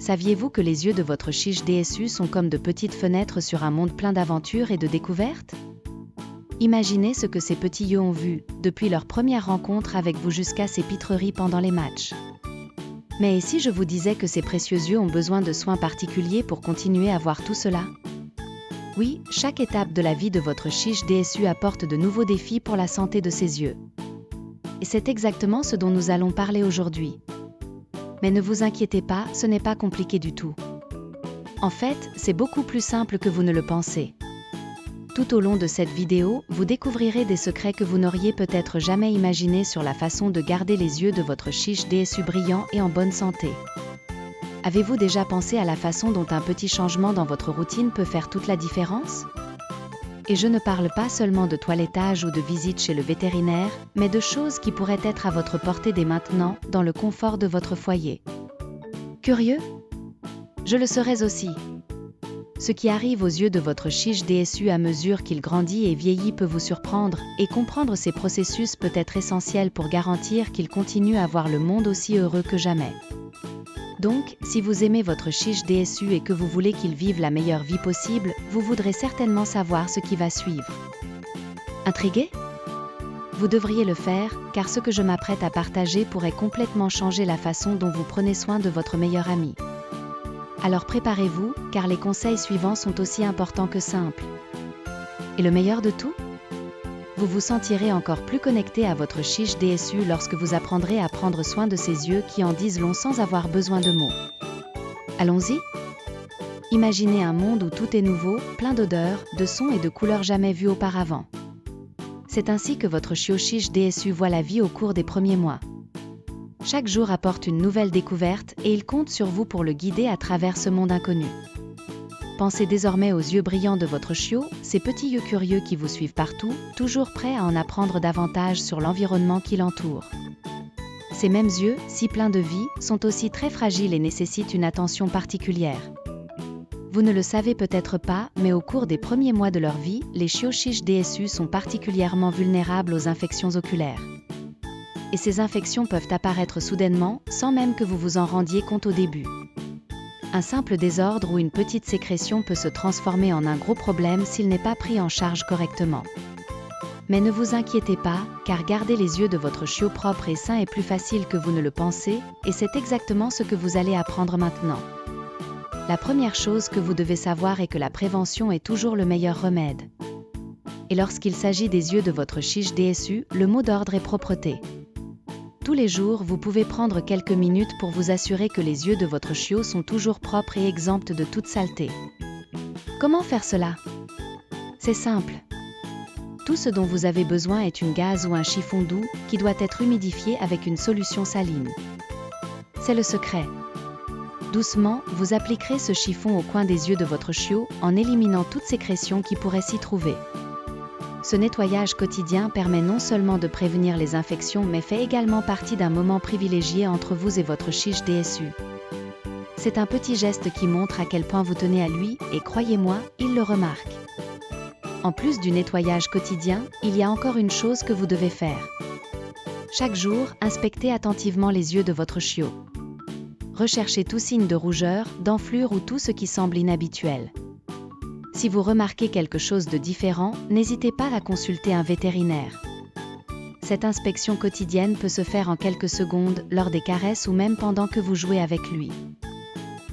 Saviez-vous que les yeux de votre chiche DSU sont comme de petites fenêtres sur un monde plein d'aventures et de découvertes? Imaginez ce que ces petits yeux ont vu, depuis leur première rencontre avec vous jusqu'à ces pitreries pendant les matchs. Mais et si je vous disais que ces précieux yeux ont besoin de soins particuliers pour continuer à voir tout cela? Oui, chaque étape de la vie de votre chiche DSU apporte de nouveaux défis pour la santé de ses yeux. Et c'est exactement ce dont nous allons parler aujourd'hui. Mais ne vous inquiétez pas, ce n'est pas compliqué du tout. En fait, c'est beaucoup plus simple que vous ne le pensez. Tout au long de cette vidéo, vous découvrirez des secrets que vous n'auriez peut-être jamais imaginés sur la façon de garder les yeux de votre chiche DSU brillants et en bonne santé. Avez-vous déjà pensé à la façon dont un petit changement dans votre routine peut faire toute la différence? Et je ne parle pas seulement de toilettage ou de visite chez le vétérinaire, mais de choses qui pourraient être à votre portée dès maintenant, dans le confort de votre foyer. Curieux? Je le serais aussi. Ce qui arrive aux yeux de votre chiche DSU à mesure qu'il grandit et vieillit peut vous surprendre, et comprendre ces processus peut être essentiel pour garantir qu'il continue à voir le monde aussi heureux que jamais. Donc, si vous aimez votre chiche DSU et que vous voulez qu'il vive la meilleure vie possible, vous voudrez certainement savoir ce qui va suivre. Intrigué? Vous devriez le faire, car ce que je m'apprête à partager pourrait complètement changer la façon dont vous prenez soin de votre meilleur ami. Alors préparez-vous, car les conseils suivants sont aussi importants que simples. Et le meilleur de tout? Vous vous sentirez encore plus connecté à votre chiche DSU lorsque vous apprendrez à prendre soin de ses yeux qui en disent long sans avoir besoin de mots. Allons-y? Imaginez un monde où tout est nouveau, plein d'odeurs, de sons et de couleurs jamais vues auparavant. C'est ainsi que votre chiche DSU voit la vie au cours des premiers mois. Chaque jour apporte une nouvelle découverte et il compte sur vous pour le guider à travers ce monde inconnu. Pensez désormais aux yeux brillants de votre chiot, ces petits yeux curieux qui vous suivent partout, toujours prêts à en apprendre davantage sur l'environnement qui l'entoure. Ces mêmes yeux, si pleins de vie, sont aussi très fragiles et nécessitent une attention particulière. Vous ne le savez peut-être pas, mais au cours des premiers mois de leur vie, les chiots chiches DSU sont particulièrement vulnérables aux infections oculaires. Et ces infections peuvent apparaître soudainement, sans même que vous vous en rendiez compte au début. Un simple désordre ou une petite sécrétion peut se transformer en un gros problème s'il n'est pas pris en charge correctement. Mais ne vous inquiétez pas, car garder les yeux de votre chiot propres et sains est plus facile que vous ne le pensez, et c'est exactement ce que vous allez apprendre maintenant. La première chose que vous devez savoir est que la prévention est toujours le meilleur remède. Et lorsqu'il s'agit des yeux de votre chiche DSU, le mot d'ordre est propreté. Tous les jours, vous pouvez prendre quelques minutes pour vous assurer que les yeux de votre chiot sont toujours propres et exempts de toute saleté. Comment faire cela? C'est simple. Tout ce dont vous avez besoin est une gaze ou un chiffon doux qui doit être humidifié avec une solution saline. C'est le secret. Doucement, vous appliquerez ce chiffon au coin des yeux de votre chiot en éliminant toute sécrétion qui pourrait s'y trouver. Ce nettoyage quotidien permet non seulement de prévenir les infections mais fait également partie d'un moment privilégié entre vous et votre chiche DSU. C'est un petit geste qui montre à quel point vous tenez à lui et croyez-moi, il le remarque. En plus du nettoyage quotidien, il y a encore une chose que vous devez faire. Chaque jour, inspectez attentivement les yeux de votre chiot. Recherchez tout signe de rougeur, d'enflure ou tout ce qui semble inhabituel. Si vous remarquez quelque chose de différent, n'hésitez pas à consulter un vétérinaire. Cette inspection quotidienne peut se faire en quelques secondes, lors des caresses ou même pendant que vous jouez avec lui.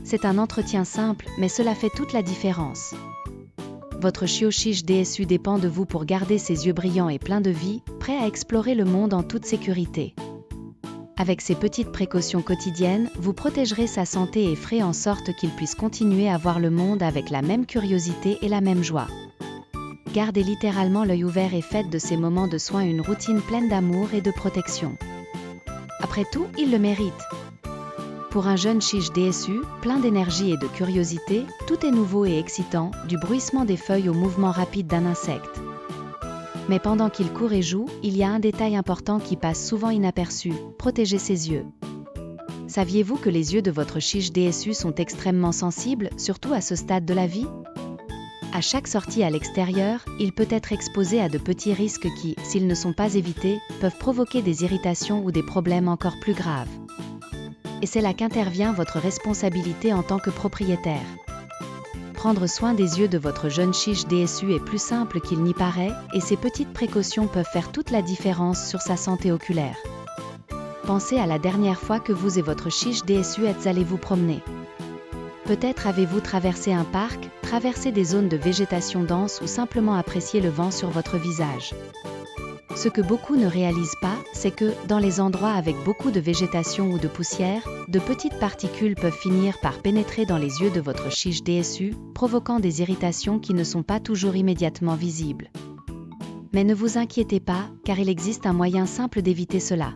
C'est un entretien simple, mais cela fait toute la différence. Votre chiot chiche DSU dépend de vous pour garder ses yeux brillants et pleins de vie, prêts à explorer le monde en toute sécurité. Avec ces petites précautions quotidiennes, vous protégerez sa santé et ferez en sorte qu'il puisse continuer à voir le monde avec la même curiosité et la même joie. Gardez littéralement l'œil ouvert et faites de ces moments de soins une routine pleine d'amour et de protection. Après tout, il le mérite. Pour un jeune chiche DSU, plein d'énergie et de curiosité, tout est nouveau et excitant, du bruissement des feuilles au mouvement rapide d'un insecte. Mais pendant qu'il court et joue, il y a un détail important qui passe souvent inaperçu, protéger ses yeux. Saviez-vous que les yeux de votre chiche DSU sont extrêmement sensibles, surtout à ce stade de la vie? À chaque sortie à l'extérieur, il peut être exposé à de petits risques qui, s'ils ne sont pas évités, peuvent provoquer des irritations ou des problèmes encore plus graves. Et c'est là qu'intervient votre responsabilité en tant que propriétaire. Prendre soin des yeux de votre jeune chiche DSU est plus simple qu'il n'y paraît, et ces petites précautions peuvent faire toute la différence sur sa santé oculaire. Pensez à la dernière fois que vous et votre chiche DSU êtes allés vous promener. Peut-être avez-vous traversé un parc, traversé des zones de végétation dense ou simplement apprécié le vent sur votre visage. Ce que beaucoup ne réalisent pas, c'est que, dans les endroits avec beaucoup de végétation ou de poussière, de petites particules peuvent finir par pénétrer dans les yeux de votre chiche DSU, provoquant des irritations qui ne sont pas toujours immédiatement visibles. Mais ne vous inquiétez pas, car il existe un moyen simple d'éviter cela.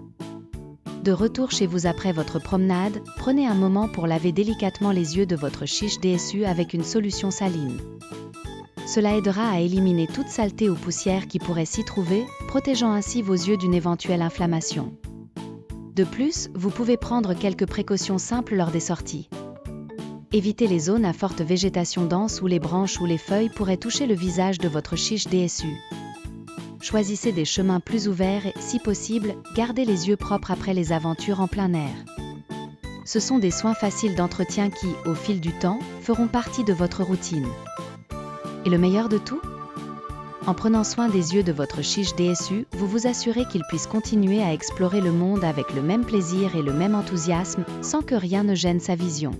De retour chez vous après votre promenade, prenez un moment pour laver délicatement les yeux de votre chiche DSU avec une solution saline. Cela aidera à éliminer toute saleté ou poussière qui pourrait s'y trouver, protégeant ainsi vos yeux d'une éventuelle inflammation. De plus, vous pouvez prendre quelques précautions simples lors des sorties. Évitez les zones à forte végétation dense où les branches ou les feuilles pourraient toucher le visage de votre chiche DSU. Choisissez des chemins plus ouverts et, si possible, gardez les yeux propres après les aventures en plein air. Ce sont des soins faciles d'entretien qui, au fil du temps, feront partie de votre routine. Et le meilleur de tout ? En prenant soin des yeux de votre chiche DSU, vous vous assurez qu'il puisse continuer à explorer le monde avec le même plaisir et le même enthousiasme, sans que rien ne gêne sa vision.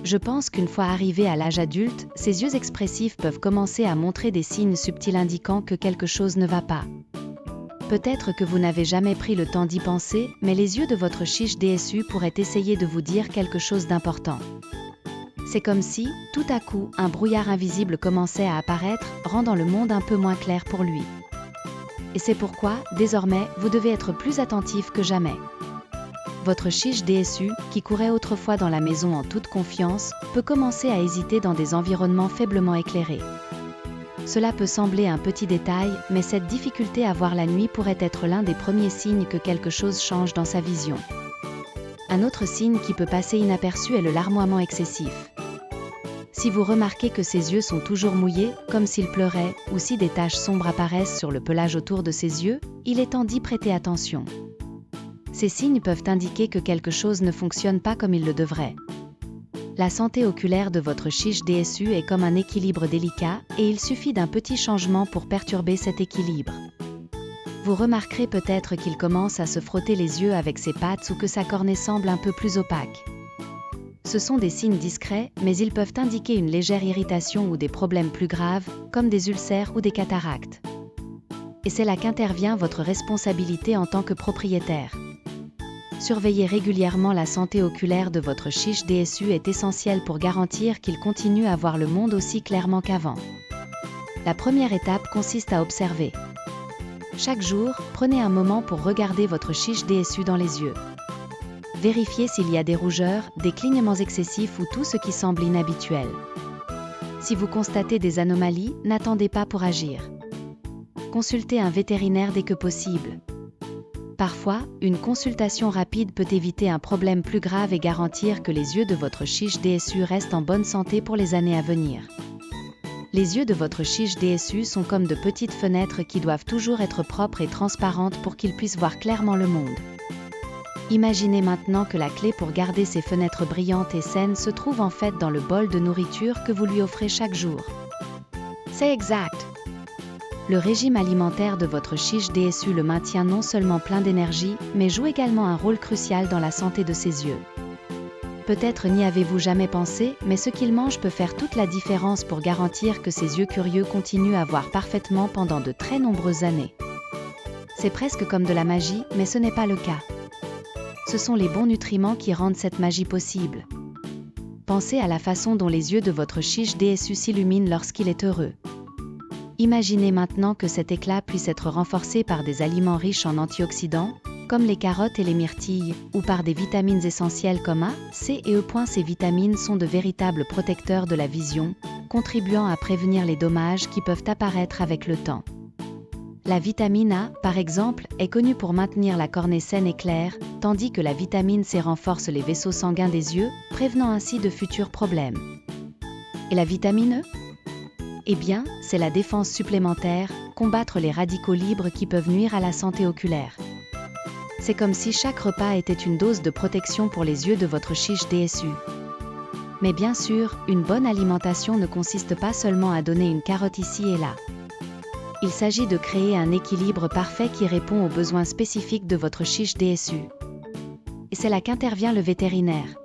Je pense qu'une fois arrivé à l'âge adulte, ces yeux expressifs peuvent commencer à montrer des signes subtils indiquant que quelque chose ne va pas. Peut-être que vous n'avez jamais pris le temps d'y penser, mais les yeux de votre chiche DSU pourraient essayer de vous dire quelque chose d'important. C'est comme si, tout à coup, un brouillard invisible commençait à apparaître, rendant le monde un peu moins clair pour lui. Et c'est pourquoi, désormais, vous devez être plus attentif que jamais. Votre chiche DSU, qui courait autrefois dans la maison en toute confiance, peut commencer à hésiter dans des environnements faiblement éclairés. Cela peut sembler un petit détail, mais cette difficulté à voir la nuit pourrait être l'un des premiers signes que quelque chose change dans sa vision. Un autre signe qui peut passer inaperçu est le larmoiement excessif. Si vous remarquez que ses yeux sont toujours mouillés, comme s'il pleurait, ou si des taches sombres apparaissent sur le pelage autour de ses yeux, il est temps d'y prêter attention. Ces signes peuvent indiquer que quelque chose ne fonctionne pas comme il le devrait. La santé oculaire de votre chiche DSU est comme un équilibre délicat, et il suffit d'un petit changement pour perturber cet équilibre. Vous remarquerez peut-être qu'il commence à se frotter les yeux avec ses pattes ou que sa cornée semble un peu plus opaque. Ce sont des signes discrets, mais ils peuvent indiquer une légère irritation ou des problèmes plus graves, comme des ulcères ou des cataractes. Et c'est là qu'intervient votre responsabilité en tant que propriétaire. Surveiller régulièrement la santé oculaire de votre chiche DSU est essentiel pour garantir qu'il continue à voir le monde aussi clairement qu'avant. La première étape consiste à observer. Chaque jour, prenez un moment pour regarder votre chiche DSU dans les yeux. Vérifiez s'il y a des rougeurs, des clignements excessifs ou tout ce qui semble inhabituel. Si vous constatez des anomalies, n'attendez pas pour agir. Consultez un vétérinaire dès que possible. Parfois, une consultation rapide peut éviter un problème plus grave et garantir que les yeux de votre chiche DSU restent en bonne santé pour les années à venir. Les yeux de votre chiche DSU sont comme de petites fenêtres qui doivent toujours être propres et transparentes pour qu'ils puissent voir clairement le monde. Imaginez maintenant que la clé pour garder ces fenêtres brillantes et saines se trouve en fait dans le bol de nourriture que vous lui offrez chaque jour. C'est exact. Le régime alimentaire de votre chiche DSU le maintient non seulement plein d'énergie, mais joue également un rôle crucial dans la santé de ses yeux. Peut-être n'y avez-vous jamais pensé, mais ce qu'il mange peut faire toute la différence pour garantir que ses yeux curieux continuent à voir parfaitement pendant de très nombreuses années. C'est presque comme de la magie, mais ce n'est pas le cas. Ce sont les bons nutriments qui rendent cette magie possible. Pensez à la façon dont les yeux de votre chiche DSU s'illuminent lorsqu'il est heureux. Imaginez maintenant que cet éclat puisse être renforcé par des aliments riches en antioxydants, comme les carottes et les myrtilles, ou par des vitamines essentielles comme A, C et E. Ces vitamines sont de véritables protecteurs de la vision, contribuant à prévenir les dommages qui peuvent apparaître avec le temps. La vitamine A, par exemple, est connue pour maintenir la cornée saine et claire, tandis que la vitamine C renforce les vaisseaux sanguins des yeux, prévenant ainsi de futurs problèmes. Et la vitamine E ? Eh bien, c'est la défense supplémentaire, combattre les radicaux libres qui peuvent nuire à la santé oculaire. C'est comme si chaque repas était une dose de protection pour les yeux de votre chiche DSU. Mais bien sûr, une bonne alimentation ne consiste pas seulement à donner une carotte ici et là. Il s'agit de créer un équilibre parfait qui répond aux besoins spécifiques de votre chiche DSU. Et c'est là qu'intervient le vétérinaire.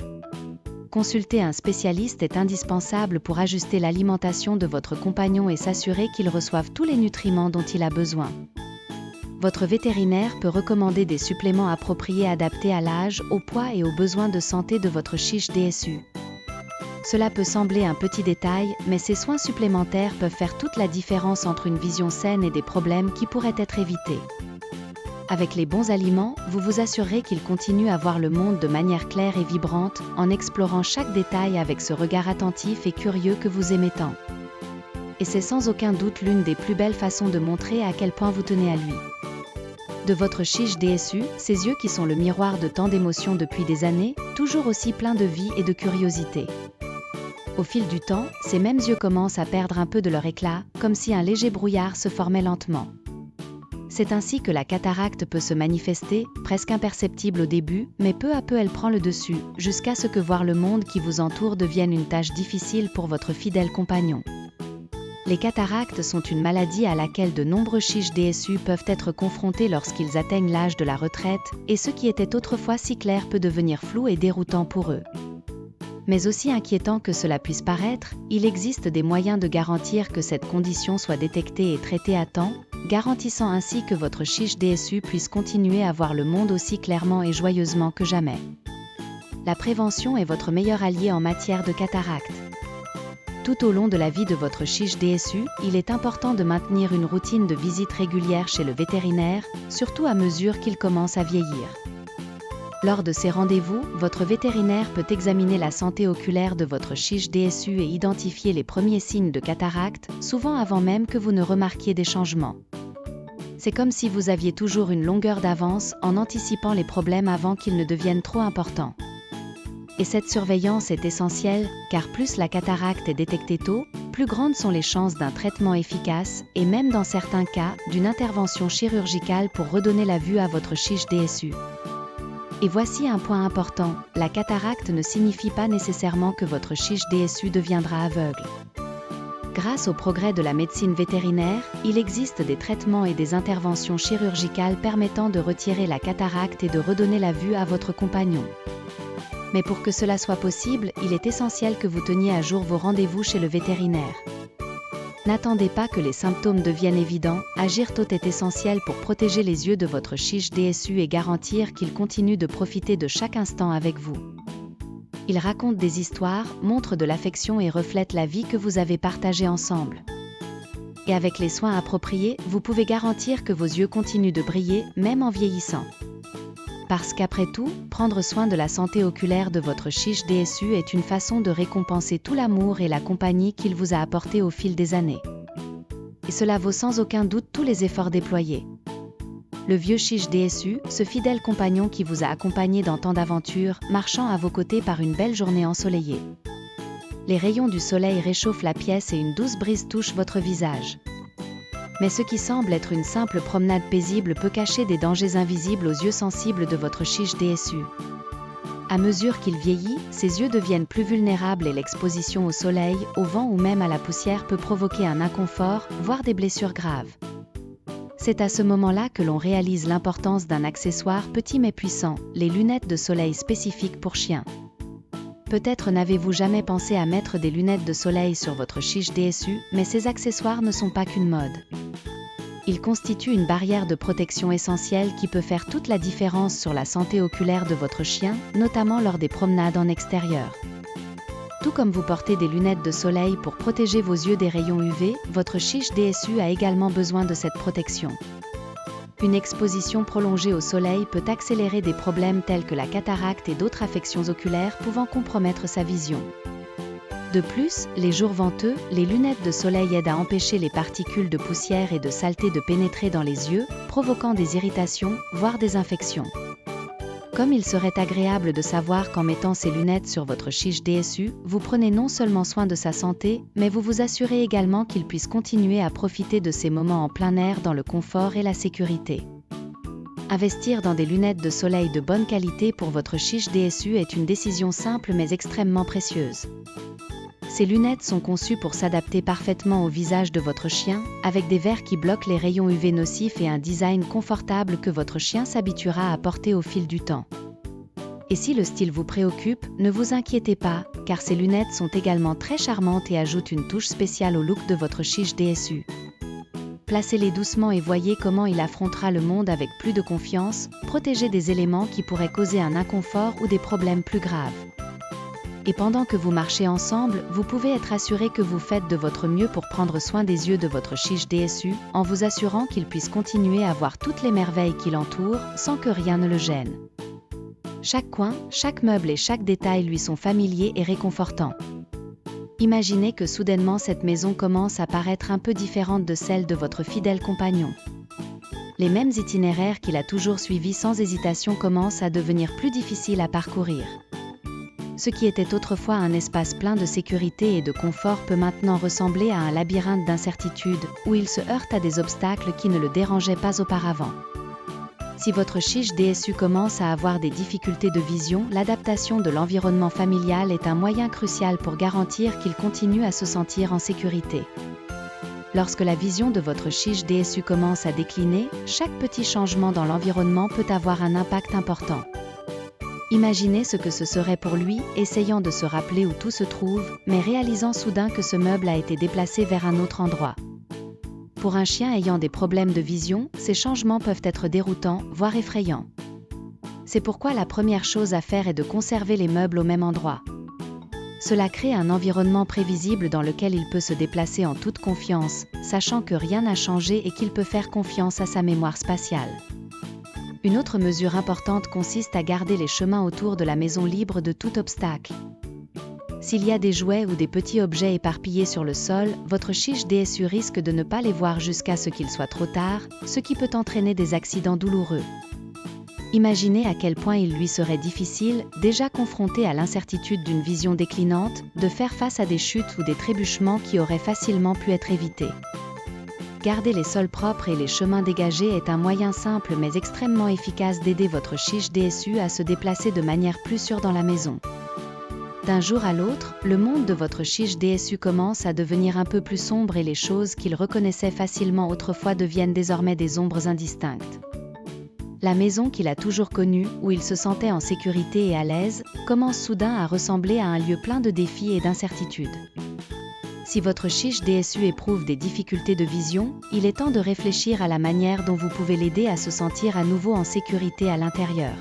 Consulter un spécialiste est indispensable pour ajuster l'alimentation de votre compagnon et s'assurer qu'il reçoive tous les nutriments dont il a besoin. Votre vétérinaire peut recommander des suppléments appropriés adaptés à l'âge, au poids et aux besoins de santé de votre chiche DSU. Cela peut sembler un petit détail, mais ces soins supplémentaires peuvent faire toute la différence entre une vision saine et des problèmes qui pourraient être évités. Avec les bons aliments, vous vous assurerez qu'il continue à voir le monde de manière claire et vibrante, en explorant chaque détail avec ce regard attentif et curieux que vous aimez tant. Et c'est sans aucun doute l'une des plus belles façons de montrer à quel point vous tenez à lui. De votre chiche DSU, ses yeux qui sont le miroir de tant d'émotions depuis des années, toujours aussi pleins de vie et de curiosité. Au fil du temps, ces mêmes yeux commencent à perdre un peu de leur éclat, comme si un léger brouillard se formait lentement. C'est ainsi que la cataracte peut se manifester, presque imperceptible au début, mais peu à peu elle prend le dessus, jusqu'à ce que voir le monde qui vous entoure devienne une tâche difficile pour votre fidèle compagnon. Les cataractes sont une maladie à laquelle de nombreux chiches DSU peuvent être confrontés lorsqu'ils atteignent l'âge de la retraite, et ce qui était autrefois si clair peut devenir flou et déroutant pour eux. Mais aussi inquiétant que cela puisse paraître, il existe des moyens de garantir que cette condition soit détectée et traitée à temps, garantissant ainsi que votre chiche DSU puisse continuer à voir le monde aussi clairement et joyeusement que jamais. La prévention est votre meilleur allié en matière de cataracte. Tout au long de la vie de votre chiche DSU, il est important de maintenir une routine de visite régulière chez le vétérinaire, surtout à mesure qu'il commence à vieillir. Lors de ces rendez-vous, votre vétérinaire peut examiner la santé oculaire de votre chiche DSU et identifier les premiers signes de cataracte, souvent avant même que vous ne remarquiez des changements. C'est comme si vous aviez toujours une longueur d'avance en anticipant les problèmes avant qu'ils ne deviennent trop importants. Et cette surveillance est essentielle, car plus la cataracte est détectée tôt, plus grandes sont les chances d'un traitement efficace, et même dans certains cas, d'une intervention chirurgicale pour redonner la vue à votre chiche DSU. Et voici un point important, la cataracte ne signifie pas nécessairement que votre chiche DSU deviendra aveugle. Grâce au progrès de la médecine vétérinaire, il existe des traitements et des interventions chirurgicales permettant de retirer la cataracte et de redonner la vue à votre compagnon. Mais pour que cela soit possible, il est essentiel que vous teniez à jour vos rendez-vous chez le vétérinaire. N'attendez pas que les symptômes deviennent évidents, agir tôt est essentiel pour protéger les yeux de votre chiche DSU et garantir qu'il continue de profiter de chaque instant avec vous. Il raconte des histoires, montre de l'affection et reflète la vie que vous avez partagée ensemble. Et avec les soins appropriés, vous pouvez garantir que vos yeux continuent de briller, même en vieillissant. Parce qu'après tout, prendre soin de la santé oculaire de votre chiche DSU est une façon de récompenser tout l'amour et la compagnie qu'il vous a apporté au fil des années. Et cela vaut sans aucun doute tous les efforts déployés. Le vieux chiche DSU, ce fidèle compagnon qui vous a accompagné dans tant d'aventures, marchant à vos côtés par une belle journée ensoleillée. Les rayons du soleil réchauffent la pièce et une douce brise touche votre visage. Mais ce qui semble être une simple promenade paisible peut cacher des dangers invisibles aux yeux sensibles de votre chiche DSU. À mesure qu'il vieillit, ses yeux deviennent plus vulnérables et l'exposition au soleil, au vent ou même à la poussière peut provoquer un inconfort, voire des blessures graves. C'est à ce moment-là que l'on réalise l'importance d'un accessoire petit mais puissant, les lunettes de soleil spécifiques pour chiens. Peut-être n'avez-vous jamais pensé à mettre des lunettes de soleil sur votre chiche DSU, mais ces accessoires ne sont pas qu'une mode. Ils constituent une barrière de protection essentielle qui peut faire toute la différence sur la santé oculaire de votre chien, notamment lors des promenades en extérieur. Tout comme vous portez des lunettes de soleil pour protéger vos yeux des rayons UV, votre chiche DSU a également besoin de cette protection. Une exposition prolongée au soleil peut accélérer des problèmes tels que la cataracte et d'autres affections oculaires pouvant compromettre sa vision. De plus, les jours venteux, les lunettes de soleil aident à empêcher les particules de poussière et de saleté de pénétrer dans les yeux, provoquant des irritations, voire des infections. Comme il serait agréable de savoir qu'en mettant ces lunettes sur votre chiche DSU, vous prenez non seulement soin de sa santé, mais vous vous assurez également qu'il puisse continuer à profiter de ces moments en plein air dans le confort et la sécurité. Investir dans des lunettes de soleil de bonne qualité pour votre chiche DSU est une décision simple mais extrêmement précieuse. Ces lunettes sont conçues pour s'adapter parfaitement au visage de votre chien, avec des verres qui bloquent les rayons UV nocifs et un design confortable que votre chien s'habituera à porter au fil du temps. Et si le style vous préoccupe, ne vous inquiétez pas, car ces lunettes sont également très charmantes et ajoutent une touche spéciale au look de votre chiche DSU. Placez-les doucement et voyez comment il affrontera le monde avec plus de confiance, protégé des éléments qui pourraient causer un inconfort ou des problèmes plus graves. Et pendant que vous marchez ensemble, vous pouvez être assuré que vous faites de votre mieux pour prendre soin des yeux de votre chiche DSU, en vous assurant qu'il puisse continuer à voir toutes les merveilles qui l'entourent, sans que rien ne le gêne. Chaque coin, chaque meuble et chaque détail lui sont familiers et réconfortants. Imaginez que soudainement cette maison commence à paraître un peu différente de celle de votre fidèle compagnon. Les mêmes itinéraires qu'il a toujours suivis sans hésitation commencent à devenir plus difficiles à parcourir. Ce qui était autrefois un espace plein de sécurité et de confort peut maintenant ressembler à un labyrinthe d'incertitudes, où il se heurte à des obstacles qui ne le dérangeaient pas auparavant. Si votre chiche DSU commence à avoir des difficultés de vision, l'adaptation de l'environnement familial est un moyen crucial pour garantir qu'il continue à se sentir en sécurité. Lorsque la vision de votre chiche DSU commence à décliner, chaque petit changement dans l'environnement peut avoir un impact important. Imaginez ce que ce serait pour lui, essayant de se rappeler où tout se trouve, mais réalisant soudain que ce meuble a été déplacé vers un autre endroit. Pour un chien ayant des problèmes de vision, ces changements peuvent être déroutants, voire effrayants. C'est pourquoi la première chose à faire est de conserver les meubles au même endroit. Cela crée un environnement prévisible dans lequel il peut se déplacer en toute confiance, sachant que rien n'a changé et qu'il peut faire confiance à sa mémoire spatiale. Une autre mesure importante consiste à garder les chemins autour de la maison libres de tout obstacle. S'il y a des jouets ou des petits objets éparpillés sur le sol, votre chiche DSU risque de ne pas les voir jusqu'à ce qu'il soit trop tard, ce qui peut entraîner des accidents douloureux. Imaginez à quel point il lui serait difficile, déjà confronté à l'incertitude d'une vision déclinante, de faire face à des chutes ou des trébuchements qui auraient facilement pu être évités. Garder les sols propres et les chemins dégagés est un moyen simple mais extrêmement efficace d'aider votre chiche DSU à se déplacer de manière plus sûre dans la maison. D'un jour à l'autre, le monde de votre chiche DSU commence à devenir un peu plus sombre et les choses qu'il reconnaissait facilement autrefois deviennent désormais des ombres indistinctes. La maison qu'il a toujours connue, où il se sentait en sécurité et à l'aise, commence soudain à ressembler à un lieu plein de défis et d'incertitudes. Si votre chiche DSU éprouve des difficultés de vision, il est temps de réfléchir à la manière dont vous pouvez l'aider à se sentir à nouveau en sécurité à l'intérieur.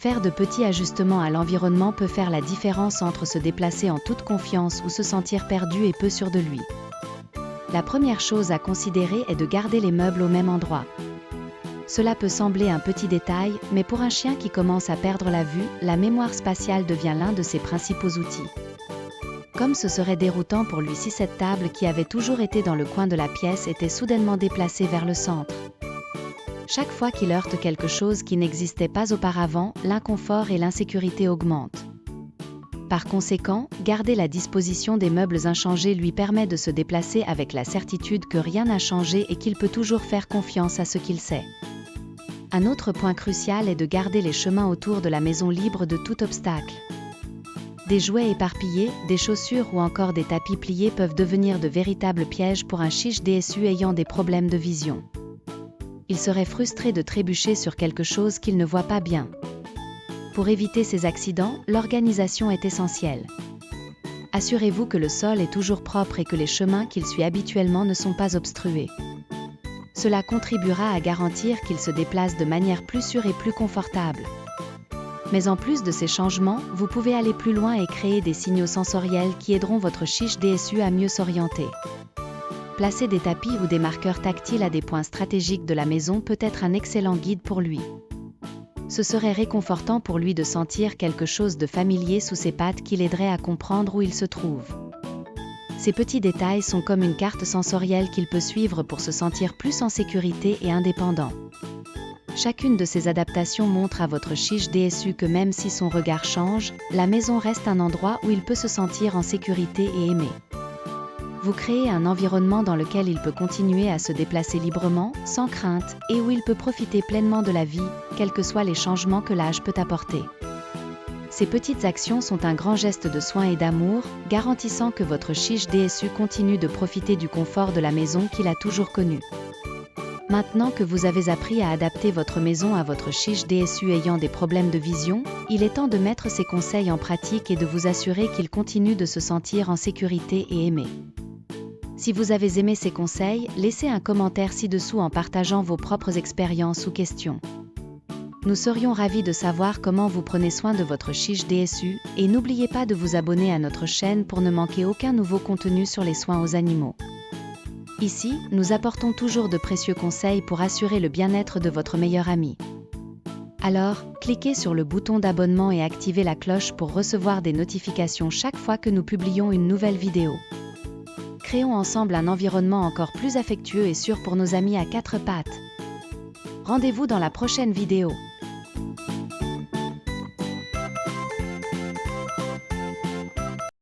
Faire de petits ajustements à l'environnement peut faire la différence entre se déplacer en toute confiance ou se sentir perdu et peu sûr de lui. La première chose à considérer est de garder les meubles au même endroit. Cela peut sembler un petit détail, mais pour un chien qui commence à perdre la vue, la mémoire spatiale devient l'un de ses principaux outils. Comme ce serait déroutant pour lui si cette table qui avait toujours été dans le coin de la pièce était soudainement déplacée vers le centre. Chaque fois qu'il heurte quelque chose qui n'existait pas auparavant, l'inconfort et l'insécurité augmentent. Par conséquent, garder la disposition des meubles inchangés lui permet de se déplacer avec la certitude que rien n'a changé et qu'il peut toujours faire confiance à ce qu'il sait. Un autre point crucial est de garder les chemins autour de la maison libres de tout obstacle. Des jouets éparpillés, des chaussures ou encore des tapis pliés peuvent devenir de véritables pièges pour un chiche DSU ayant des problèmes de vision. Il serait frustré de trébucher sur quelque chose qu'il ne voit pas bien. Pour éviter ces accidents, l'organisation est essentielle. Assurez-vous que le sol est toujours propre et que les chemins qu'il suit habituellement ne sont pas obstrués. Cela contribuera à garantir qu'il se déplace de manière plus sûre et plus confortable. Mais en plus de ces changements, vous pouvez aller plus loin et créer des signaux sensoriels qui aideront votre chiche DSU à mieux s'orienter. Placer des tapis ou des marqueurs tactiles à des points stratégiques de la maison peut être un excellent guide pour lui. Ce serait réconfortant pour lui de sentir quelque chose de familier sous ses pattes qui l'aiderait à comprendre où il se trouve. Ces petits détails sont comme une carte sensorielle qu'il peut suivre pour se sentir plus en sécurité et indépendant. Chacune de ces adaptations montre à votre chiche DSU que même si son regard change, la maison reste un endroit où il peut se sentir en sécurité et aimé. vous créez un environnement dans lequel il peut continuer à se déplacer librement, sans crainte, et où il peut profiter pleinement de la vie, quels que soient les changements que l'âge peut apporter. Ces petites actions sont un grand geste de soin et d'amour, garantissant que votre chiche DSU continue de profiter du confort de la maison qu'il a toujours connu. Maintenant que vous avez appris à adapter votre maison à votre chiche DSU ayant des problèmes de vision, il est temps de mettre ces conseils en pratique et de vous assurer qu'il continue de se sentir en sécurité et aimé. Si vous avez aimé ces conseils, laissez un commentaire ci-dessous en partageant vos propres expériences ou questions. Nous serions ravis de savoir comment vous prenez soin de votre chiche DSU, et n'oubliez pas de vous abonner à notre chaîne pour ne manquer aucun nouveau contenu sur les soins aux animaux. Ici, nous apportons toujours de précieux conseils pour assurer le bien-être de votre meilleur ami. Alors, cliquez sur le bouton d'abonnement et activez la cloche pour recevoir des notifications chaque fois que nous publions une nouvelle vidéo. Créons ensemble un environnement encore plus affectueux et sûr pour nos amis à quatre pattes. Rendez-vous dans la prochaine vidéo.